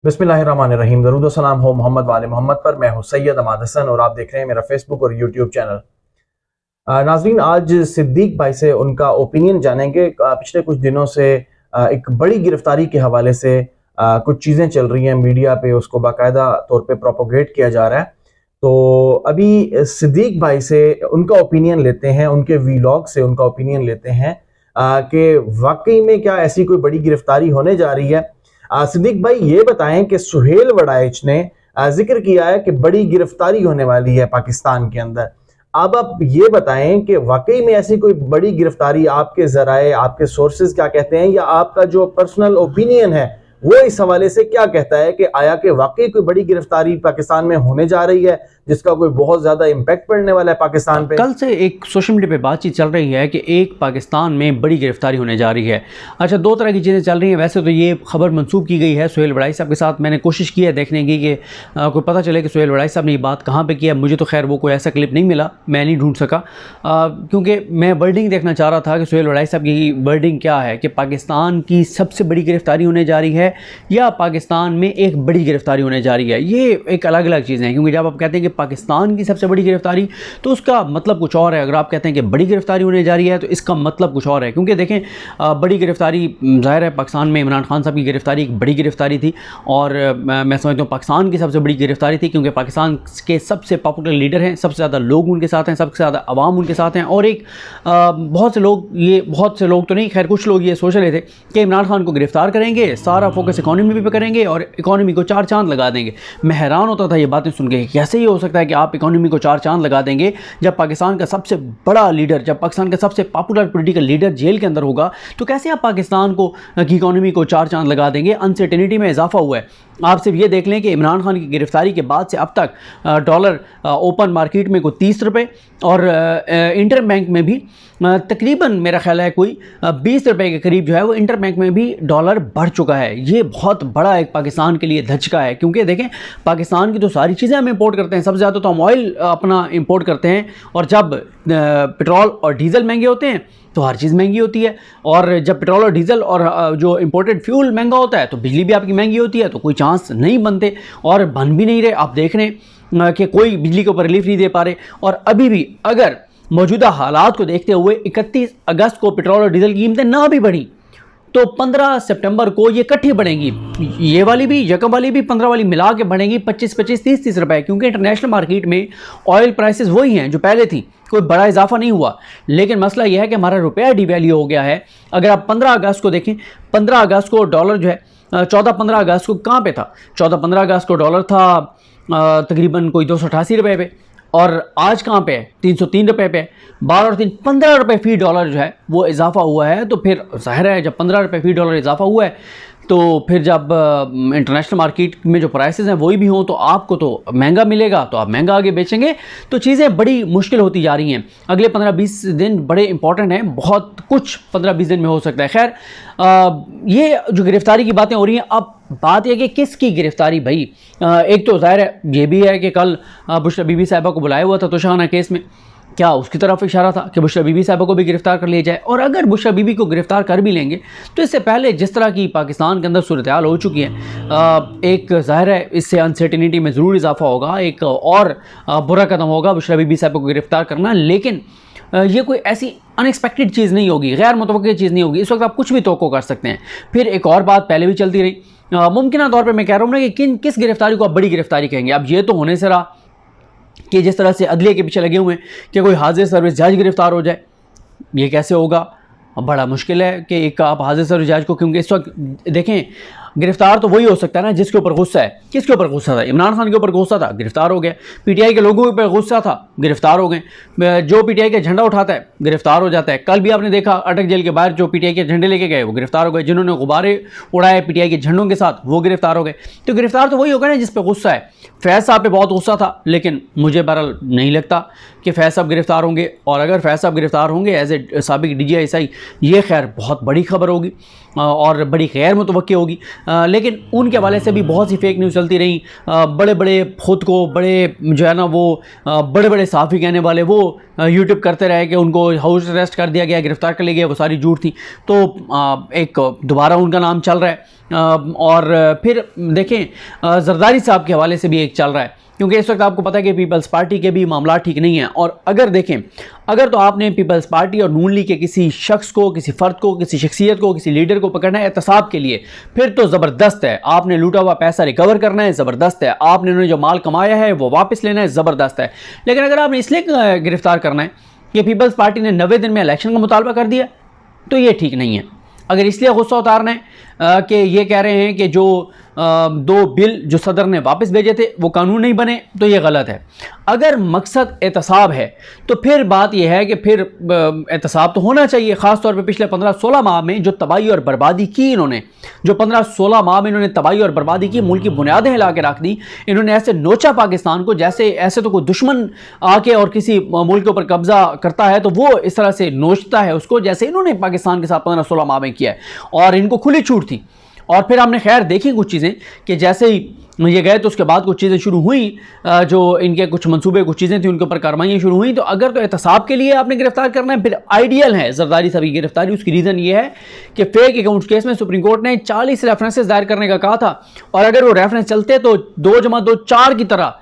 बिस्मिल्लाहिर्रहमानिर्रहीम। दरूद व सलाम हो मोहम्मद वाले मोहम्मद पर। मैं हूं सैयद अमाद हसन और आप देख रहे हैं मेरा फेसबुक और यूट्यूब चैनल। नाजरीन, आज सिद्दीक भाई से उनका ओपिनियन जानेंगे। पिछले कुछ दिनों से एक बड़ी गिरफ्तारी के हवाले से कुछ चीज़ें चल रही हैं मीडिया पे, उसको बाकायदा तौर पे प्रोपोगेट किया जा रहा है। तो अभी सिद्दीक भाई से उनका ओपिनियन लेते हैं, उनके वीलॉग से उनका ओपिनियन लेते हैं कि वाकई में क्या ऐसी कोई बड़ी गिरफ्तारी होने जा रही है। सिद्दीक भाई ये बताएं कि सुहेल वड़ाइच ने जिक्र किया है कि बड़ी गिरफ्तारी होने वाली है पाकिस्तान के अंदर। अब आप ये बताएं कि वाकई में ऐसी कोई बड़ी गिरफ्तारी आपके जराए, आपके सोर्सेज क्या कहते हैं, या आपका जो पर्सनल ओपिनियन है वो इस हवाले से क्या कहता है कि आया कि वाकई कोई बड़ी गिरफ्तारी पाकिस्तान में होने जा रही है जिसका कोई बहुत ज्यादा इम्पैक्ट पड़ने वाला है पाकिस्तान पे। कल से एक सोशल मीडिया पे बातचीत चल रही है कि एक पाकिस्तान में बड़ी गिरफ्तारी होने जा रही है। अच्छा, दो तरह की चीज़ें चल रही हैं। वैसे तो ये खबर मंसूब की गई है सुहेल वड़ाई साहब के साथ। मैंने कोशिश की है देखने की कि कोई पता चले कि सुहेल वड़ाई साहब ने ये बात कहाँ पर किया। मुझे तो खैर वो कोई ऐसा क्लिप नहीं मिला, मैं नहीं ढूंढ सका, क्योंकि मैं वर्डिंग देखना चाह रहा था कि सुहेल वड़ाई साहब की वर्डिंग क्या है, कि पाकिस्तान की सबसे बड़ी गिरफ्तारी होने जा रही है या पाकिस्तान में एक बड़ी गिरफ्तारी होने जा रही है। ये एक अलग अलग चीज़ें हैं, क्योंकि जब आप कहते हैं कि पाकिस्तान की सबसे बड़ी गिरफ्तारी तो उसका मतलब कुछ और है। अगर आप कहते हैं कि बड़ी गिरफ्तारी होने जा रही है तो इसका मतलब कुछ और है। क्योंकि देखें, बड़ी गिरफ्तारी ज़ाहिर है पाकिस्तान में इमरान खान साहब की गिरफ्तारी एक बड़ी गिरफ्तारी थी, और मैं समझता हूँ पाकिस्तान की सबसे बड़ी गिरफ्तारी थी, क्योंकि पाकिस्तान के सबसे पॉपुलर लीडर हैं, सबसे ज़्यादा लोग उनके साथ हैं, सबसे ज़्यादा आवाम उनके साथ हैं। और एक बहुत से लोग तो नहीं, खैर कुछ लोग ये सोच रहे थे कि इमरान खान को गिरफ्तार करेंगे, सारा फोकस इकॉनमी पे करेंगे और इकॉनमी को चार चांद लगा देंगे। मैं हैरान होता था ये बातें सुन के, कैसे ये हो सकता है कि आप इकॉनमी को चार चांद लगा देंगे जब पाकिस्तान का सबसे बड़ा लीडर, जब पाकिस्तान का सबसे पॉपुलर पॉलिटिकल लीडर जेल के अंदर होगा, तो कैसे आप पाकिस्तान को की इकॉनमी को चार चांद लगा देंगे। अनसर्टेनिटी में इजाफा हुआ है। आप सिर्फ ये देख लें कि इमरान खान की गिरफ्तारी के बाद से अब तक डॉलर ओपन मार्केट में कोई 30 रुपये और इंटर बैंक में भी तकरीबन मेरा ख्याल है कोई 20 रुपये के करीब जो है वो इंटर बैंक में भी डॉलर बढ़ चुका है। ये बहुत बड़ा एक पाकिस्तान के लिए धचका है, क्योंकि देखें पाकिस्तान की तो सारी चीज़ें हम इंपोर्ट करते हैं, सबसे ज़्यादा तो हम ऑयल अपना इंपोर्ट करते हैं, और जब पेट्रोल और डीजल महंगे होते हैं तो हर चीज़ महंगी होती है, और जब पेट्रोल और डीजल और जो इंपोर्टेड फ्यूल महंगा होता है तो बिजली भी आपकी महंगी होती है, तो कोई चांस नहीं बनते और बन भी नहीं रहे। आप देख रहे हैं कि कोई बिजली के ऊपर रिलीफ नहीं दे पा रहे, और अभी भी अगर मौजूदा हालात को देखते हुए 31 अगस्त को पेट्रोल और डीजल की कीमतें ना भी बढ़ी तो 15 सितंबर को ये इकट्ठी बढ़ेंगी, ये वाली भी, यकम वाली भी, 15 वाली मिला के बढ़ेंगी 25-25, 30-30 रुपए, क्योंकि इंटरनेशनल मार्केट में ऑयल प्राइसेस वही हैं जो पहले थी, कोई बड़ा इजाफा नहीं हुआ। लेकिन मसला यह है कि हमारा रुपया डिवैल्यू हो गया है। अगर आप 15 अगस्त को देखें, 15 अगस्त को डॉलर जो है 14-15 अगस्त को कहाँ पे था, 14-15 अगस्त को डॉलर था तकरीबन कोई 288 रुपये पे, और आज कहाँ पे है, 303 रुपये पे। 12 और 3 15 रुपये फी डॉलर जो है वो इजाफा हुआ है। तो फिर ज़ाहिर है जब 15 रुपये फी डॉलर इजाफा हुआ है तो फिर जब इंटरनेशनल मार्केट में जो प्राइसेस हैं वही भी हों तो आपको तो महंगा मिलेगा, तो आप महंगा आगे बेचेंगे, तो चीज़ें बड़ी मुश्किल होती जा रही हैं। अगले 15-20 दिन बड़े इंपॉर्टेंट हैं, बहुत कुछ 15-20 दिन में हो सकता है। खैर, ये जो गिरफ्तारी की बातें हो रही हैं, अब बात यह कि किसकी गिरफ्तारी भाई। एक तो ज़ाहिर है ये भी है कि कल बुशरा बीबी साहिबा को बुलाया हुआ था तोशाखाना केस में, क्या उसकी तरफ इशारा था कि बुशरा बीबी साहिबा को भी गिरफ्तार कर लिया जाए। और अगर बुशरा बीबी को गिरफ्तार कर भी लेंगे तो इससे पहले जिस तरह की पाकिस्तान के अंदर सूरत हाल हो चुकी है, एक ज़ाहिर है इससे अनसर्टेनिटी में ज़रूर इजाफा होगा, एक और बुरा कदम होगा बुशरा बीबी साहिबा को गिरफ्तार करना। लेकिन ये कोई ऐसी अनएक्सपेक्टेड चीज़ नहीं होगी, गैर मुतवक्किल चीज़ नहीं होगी। इस वक्त आप कुछ भी तवक्को कर सकते हैं। फिर एक और बात पहले भी चलती रही, मुमकिन तौर पर मैं कह रहा हूँ ना कि किस गिरफ्तारी को आप बड़ी गिरफ्तारी कहेंगे। अब ये तो होने से रहा कि जिस तरह से अदलिया के पीछे लगे हुए हैं कि कोई हाजिर सर्विस जज गिरफ्तार हो जाए, ये कैसे होगा, बड़ा मुश्किल है कि एक आप हाजिर सर्विस जज को, क्योंकि इस वक्त देखें गिरफ्तार तो वही हो सकता है ना जिसके ऊपर गुस्सा है। किसके ऊपर गुस्सा था, इमरान खान के ऊपर गुस्सा था, गिरफ्तार हो गया। पीटीआई के लोगों के ऊपर गुस्सा था, गिरफ्तार हो गए। जो पीटीआई का झंडा उठाता है गिरफ्तार हो जाता है। कल भी आपने देखा अटक जेल के बाहर जो पीटीआई के झंडे लेके गए वो गिरफ्तार हो गए, जिन्होंने गुब्बारे उड़ाए पीटीआई के झंडों के साथ वो गिरफ्तार हो गए। तो गिरफ्तार तो वही होगा ना जिस पर गुस्सा है। फैज़ साहब पे बहुत गुस्सा था, लेकिन मुझे बहरहाल नहीं लगता कि फैज़ साहब गिरफ्तार होंगे, और अगर फैज़ साहब गिरफ्तार होंगे एज ए साबिक DGI SI, ये खैर बहुत बड़ी खबर होगी। और बड़ी गैर मुतवक्की होगी। लेकिन उनके हवाले से भी बहुत सी फेक न्यूज़ चलती रही। बड़े बड़े खुद को बड़े जो है ना वो बड़े बड़े सहाफ़ी कहने वाले वो यूट्यूब करते रहे कि उनको हाउस अरेस्ट कर दिया गया, गिरफ़्तार कर लिया गया, वो सारी झूठ थी। तो एक दोबारा उनका नाम चल रहा है। और फिर देखें जरदारी साहब के हवाले से भी एक चल रहा है, क्योंकि इस वक्त आपको पता है कि पीपल्स पार्टी के भी मामला ठीक नहीं है। और अगर देखें, अगर तो आपने पीपल्स पार्टी और नून लीग के किसी शख्स को, किसी फ़र्द को, किसी शख्सियत को, किसी लीडर को पकड़ना है एहतसाब के लिए, फिर तो ज़बरदस्त है। आपने लूटा हुआ पैसा रिकवर करना है, ज़बरदस्त है। आपने उन्होंने जो माल कमाया है वो वापस लेना है, ज़बरदस्त है। लेकिन अगर आपने इसलिए गिरफ़्तार करना है कि पीपल्स पार्टी ने 90 दिन में इलेक्शन का मुतालबा कर दिया, तो ये ठीक नहीं है। अगर इसलिए गुस्सा उतारना है कि ये कह रहे हैं कि जो 2 बिल जो सदर ने वापस भेजे थे वो कानून नहीं बने, तो ये गलत है। अगर मकसद एहतसाब है तो फिर बात यह है कि फिर एहतसाब तो होना चाहिए। ख़ास तौर पे पिछले 15-16 माह में जो तबाही और बर्बादी की इन्होंने, जो 15-16 माह में इन्होंने तबाही और बर्बादी की, मुल्क की बुनियादें हिला के रख दी। इन्होंने ऐसे नोचा पाकिस्तान को जैसे ऐसे तो कोई दुश्मन आके और किसी मुल्क के ऊपर कब्जा करता है तो वो इस तरह से नोचता है उसको, जैसे इन्होंने पाकिस्तान के साथ 15-16 माह में किया है। और इनको खुली छूट थी। और फिर हमने खैर देखी कुछ चीज़ें कि जैसे ही ये गए तो उसके बाद कुछ चीज़ें शुरू हुई, जो इनके कुछ मंसूबे, कुछ चीज़ें थी, उनके ऊपर कार्रवाइयाँ शुरू हुई। तो अगर तो एहतसाब के लिए आपने गिरफ्तार करना है, फिर आइडियल है जरदारी साहब की गिरफ्तारी। उसकी रीज़न ये है कि फेक अकाउंट्स केस में सुप्रीम कोर्ट ने 40 रेफरेंसेस दायर करने का कहा था, और अगर वो रेफरेंस चलते तो 2+2 4 की तरह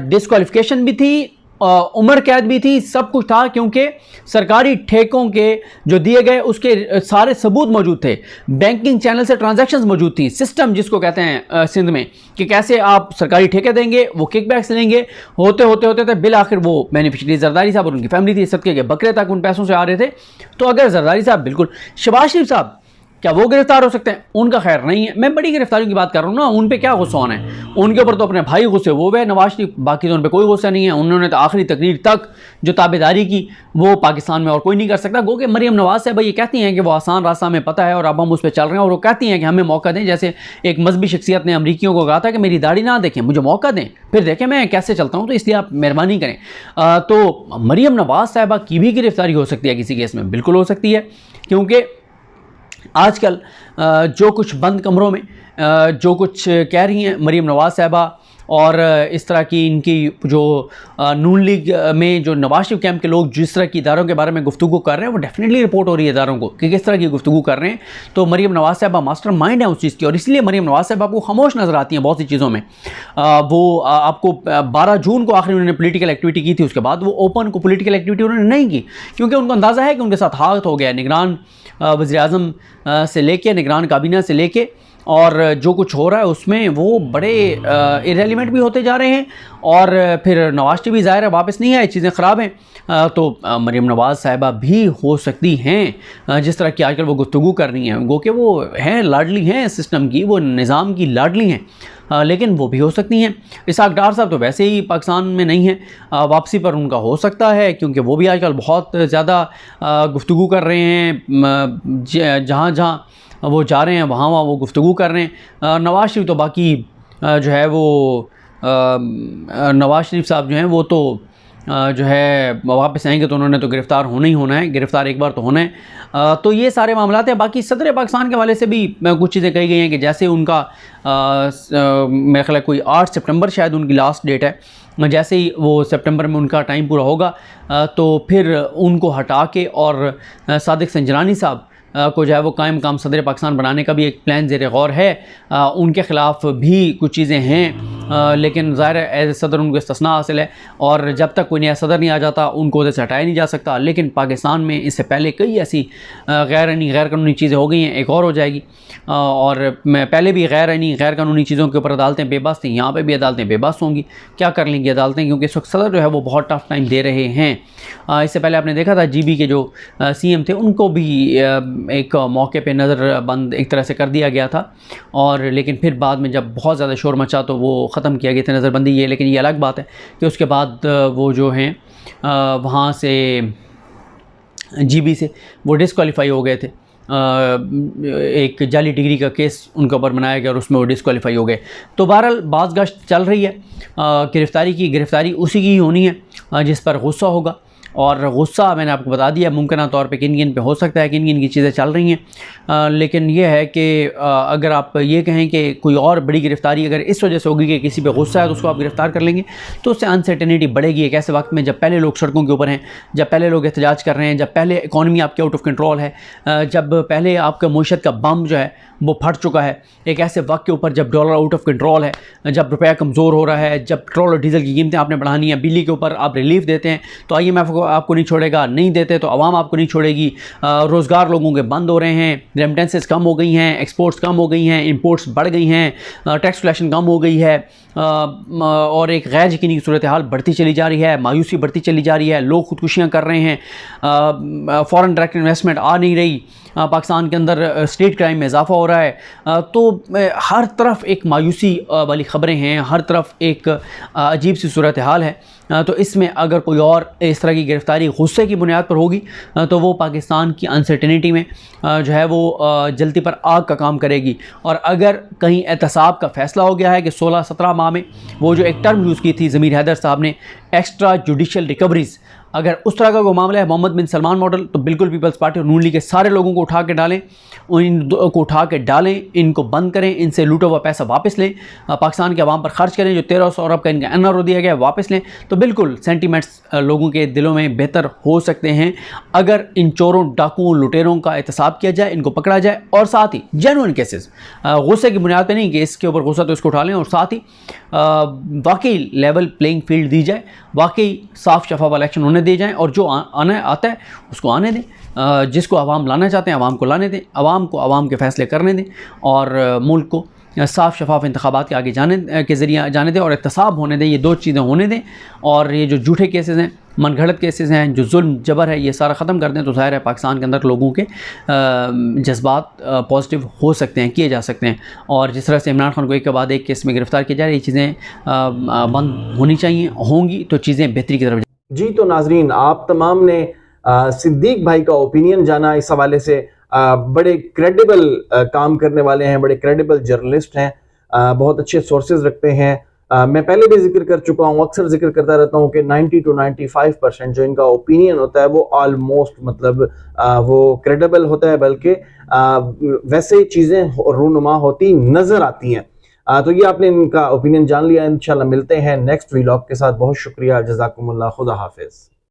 डिस्क्वालिफिकेशन भी थी, उम्र कैद भी थी, सब कुछ था, क्योंकि सरकारी ठेकों के जो दिए गए उसके सारे सबूत मौजूद थे। बैंकिंग चैनल से ट्रांजैक्शंस मौजूद थी। सिस्टम जिसको कहते हैं सिंध में कि कैसे आप सरकारी ठेके देंगे, वो किकबैक्स लेंगे, होते होते होते थे बिल आखिर वो बेनिफिशरी जरदारी साहब और उनकी फैमिली थी। सदके के बकरे तक उन पैसों से आ रहे थे। तो अगर जरदारी साहब, बिल्कुल शहबाज शरीफ साहब, क्या वो गिरफ्तार हो सकते हैं? उनका खैर नहीं है। मैं बड़ी गिरफ्तारियों की बात कर रहा हूँ ना, उन पे क्या गुस्सा होना है? उनके ऊपर तो अपने भाई गुस्से वो है नवाज शरीफ, बाकी तो उन पर कोई गुस्सा नहीं है। उन्होंने तो आखिरी तकरीर तक जो ताबेदारी की वो पाकिस्तान में और कोई नहीं कर सकता। गो कि मरियम नवाज साहब ये कहती हैं कि वो आसान रास्ता हमें पता है और अब हम उस पर चल रहे हैं, और वो कहती हैं कि हमें मौका दें। जैसे एक मजहबी शख्सियत ने अमरीकियों को कहा था कि मेरी दाढ़ी ना देखें, मुझे मौका दें, फिर देखें मैं कैसे चलता हूँ, तो इसलिए आप मेहरबानी करें। तो मरियम नवाज साहबा की भी गिरफ्तारी हो सकती है किसी केस में, बिल्कुल हो सकती है। क्योंकि आजकल जो कुछ बंद कमरों में जो कुछ कह रही हैं मरियम नवाज साहबा, और इस तरह की इनकी जो नून लीग में जो नवाज शरीफ कैंप के लोग जिस तरह की इदारों के बारे में गुफ्तगू कर रहे हैं, वो डेफिनेटली रिपोर्ट हो रही है इदारों को कि किस तरह की गुफ्तगू कर रहे हैं। तो मरियम नवाज साहबा मास्टर माइंड है उस चीज़ की, और इसलिए मरियम नवाज साहबा आपको खामोश नज़र आती हैं बहुत सी चीज़ों में। वो आपको 12 जून को आखिर उन्होंने पोलिटिकल एक्टिविटी की थी, उसके बाद वो ओपन को पोलिटिकल एक्टिविटी उन्होंने नहीं की, क्योंकि उनको अंदाज़ा है कि उनके साथ हाथ हो गया। निगरान वज़ीर-ए-आज़म से लेके, निगरान काबीना से लेके, और जो कुछ हो रहा है उसमें वो बड़े इरेलीवेंट भी होते जा रहे हैं। और फिर नवाज शरीफ भी ज़ाहिर है वापस नहीं आए, चीज़ें ख़राब हैं। तो मरियम नवाज साहिबा भी हो सकती हैं जिस तरह की आजकल वो गुफ्तगू कर रही हैं, गो कि वो हैं लाडली हैं सिस्टम की, वो निज़ाम की लाडली हैं, लेकिन वो भी हो सकती हैं। इसहाक डार साहब तो वैसे ही पाकिस्तान में नहीं हैं, वापसी पर उनका हो सकता है, क्योंकि वो भी आजकल बहुत ज़्यादा गुफ्तगू कर रहे हैं। जहाँ जहाँ वो जा रहे हैं वहाँ वो गुफ्तगू कर रहे हैं। नवाज शरीफ तो बाकी जो है वो नवाज शरीफ साहब जो हैं वो तो जो है वापस आएंगे तो उन्होंने तो गिरफ़्तार होना ही होना है, गिरफ़्तार एक बार तो होना है। तो ये सारे मामला हैं। बाकी सदर पाकिस्तान के वाले से भी कुछ चीज़ें कही गई हैं कि जैसे उनका मेरा ख्याल है कोई 8 सितंबर शायद उनकी लास्ट डेट है, जैसे ही वो सितंबर में उनका टाइम पूरा होगा तो फिर उनको हटा के और सादिक संजरानी साहब को जो है वो कायम काम सदर पाकिस्तान बनाने का भी एक प्लान ज़ेर गौर है। उनके ख़िलाफ़ भी कुछ चीज़ें हैं, लेकिन ज़ाहिर है एज सदर उनको इस्तिस्ना हासिल है, और जब तक कोई नया सदर नहीं आ जाता उनको उधर से हटाया नहीं जा सकता। लेकिन पाकिस्तान में इससे पहले कई ऐसी गैर कानूनी चीज़ें हो गई हैं, एक और हो जाएगी। और पहले भी गैर कानूनी चीज़ों के ऊपर अदालतें बेबस थी, यहाँ पर भी अदालतें बेबस होंगी। क्या कर लेंगी अदालतें, क्योंकि इस वक्त सदर जो है वो बहुत टफ टाइम दे रहे हैं। इससे पहले आपने देखा था GB के जो CM थे उनको भी एक मौके पे नज़र बंद एक तरह से कर दिया गया था, और लेकिन फिर बाद में जब बहुत ज़्यादा शोर मचा तो वो ख़त्म किया गया था नज़रबंदी ये। लेकिन ये अलग बात है कि उसके बाद वो जो हैं वहाँ से GB से वो डिस्क्वालीफाई हो गए थे। एक जाली डिग्री का केस उनके ऊपर बनाया गया और उसमें वो डिस्क्वालीफाई हो गए। तो बहरहाल बाज़गश्त चल रही है। गिरफ़्तारी उसी की होनी है जिस पर गुस्सा होगा। और गुस्सा मैंने आपको बता दिया मुमकिन तौर पे किन किन पे हो सकता है, किन किन की चीज़ें चल रही हैं। लेकिन ये है कि अगर आप ये कहें कि कोई और बड़ी गिरफ्तारी अगर इस वजह से होगी कि किसी पे गुस्सा है तो उसको आप गिरफ्तार कर लेंगे, तो उससे अनसर्टेनिटी बढ़ेगी। एक ऐसे वक्त में जब पहले लोग सड़कों के ऊपर हैं, जब पहले लोग एहतजाज कर रहे हैं, जब पहले इकॉनमी आपकी आउट ऑफ कंट्रोल है, जब पहले आपका मईशत का बम जो है वो फट चुका है, एक ऐसे वक्त के ऊपर जब डॉलर आउट ऑफ कंट्रोल है, जब रुपया कमज़ोर हो रहा है, जब पेट्रोल और डीजल की कीमतें आपने बढ़ानी है, बिजली के ऊपर आप रिलीफ देते हैं तो IMF आपको नहीं छोड़ेगा, नहीं देते तो आवाम आपको नहीं छोड़ेगी, रोज़गार लोगों के बंद हो रहे हैं, रेमिटेंसेस कम हो गई हैं, एक्सपोर्ट्स कम हो गई हैं, इंपोर्ट्स बढ़ गई हैं, टैक्स कलेक्शन कम हो गई है, और एक गैर यकीनी सूरत हाल बढ़ती चली जा रही है, मायूसी बढ़ती चली जा रही है, लोग खुदकुशियाँ कर रहे हैं, फ़ॉरेन डायरेक्ट इन्वेस्टमेंट आ नहीं रही, पाकिस्तान के अंदर स्टेट क्राइम में इजाफा हो रहा है, तो हर तरफ एक मायूसी वाली ख़बरें हैं, हर तरफ एक अजीब सी सूरत हाल है। तो इसमें अगर कोई और इस तरह की गिरफ़्तारी गुस्से की बुनियाद पर होगी तो वो पाकिस्तान की अनसर्टेनिटी में जो है वो जलती पर आग का काम करेगी। और अगर कहीं एहतसाब का फ़ैसला हो गया है कि 16-17 माह में वो जो एक टर्म यूज़ की थी ज़मीर हैदर साहब ने, एक्स्ट्रा जुडिशल रिकवरीज़, अगर उस तरह का कोई मामला है मोहम्मद बिन सलमान मॉडल, तो बिल्कुल पीपल्स पार्टी और नून लीग के सारे लोगों को उठा के डालें, इनको उठा के डालें, इनको बंद करें, इनसे लूटा हुआ पैसा वापस लें, पाकिस्तान के अवाम पर खर्च करें, जो 1300 अरब का इनका NRO दिया गया वापस लें, तो बिल्कुल सेंटीमेंट्स लोगों के दिलों में बेहतर हो सकते हैं अगर इन चोरों, डाकुओं, लुटेरों का एहतसाब किया जाए, इनको पकड़ा जाए, और साथ ही जेन्युइन केसेस, गुस्से की बुनियाद पर नहीं कि इसके ऊपर गुस्सा तो इसको उठा लें, और साथ ही वाकई लेवल प्लेइंग फील्ड दी जाए, वाकई साफ शफाफ इलेक्शन होने दिए जाएँ, और जो आना आता है उसको आने दें, जिसको आवाम लाना चाहते हैं आवाम को लाने दें, आवाम को आवाम के फ़ैसले करने दें, और मुल्क को साफ़ शफाफ इंतखाबात के आगे जाने के ज़रिए जाने दें, और एहतसाब होने दें, ये दो चीज़ें होने दें। और ये जो झूठे केसेस हैं, मनगढ़ंत केसेस हैं, जो जुल्म जबर है, ये सारा ख़त्म कर दें, तो ज़ाहिर है पाकिस्तान के अंदर लोगों के जज्बात पॉजिटिव हो सकते हैं, किए जा सकते हैं। और जिस तरह से इमरान खान को एक के बाद एक केस में गिरफ़्तार किया जा रही है, ये चीज़ें बंद होनी चाहिए, होंगी तो चीज़ें बेहतरी की तरफ। जी, तो नाजरीन, आप तमाम ने सिद्दीक भाई का ओपिनियन जाना इस हवाले से। बड़े क्रेडिबल काम करने वाले हैं, बड़े क्रेडिबल जर्नलिस्ट हैं, बहुत अच्छे सोर्सेज रखते हैं। मैं पहले भी जिक्र कर चुका हूँ, अक्सर जिक्र करता रहता हूँ कि 90 to 95% जो इनका ओपिनियन होता है वो ऑलमोस्ट मतलब वो क्रेडिबल होता है, बल्कि वैसे चीज़ें रूनुमा होती नज़र आती हैं। तो ये आपने इनका ओपिनियन जान लिया। इंशाल्लाह मिलते हैं नेक्स्ट व्लॉग के साथ। बहुत शुक्रिया, जज़ाकुमुल्लाह, खुदा हाफिज़।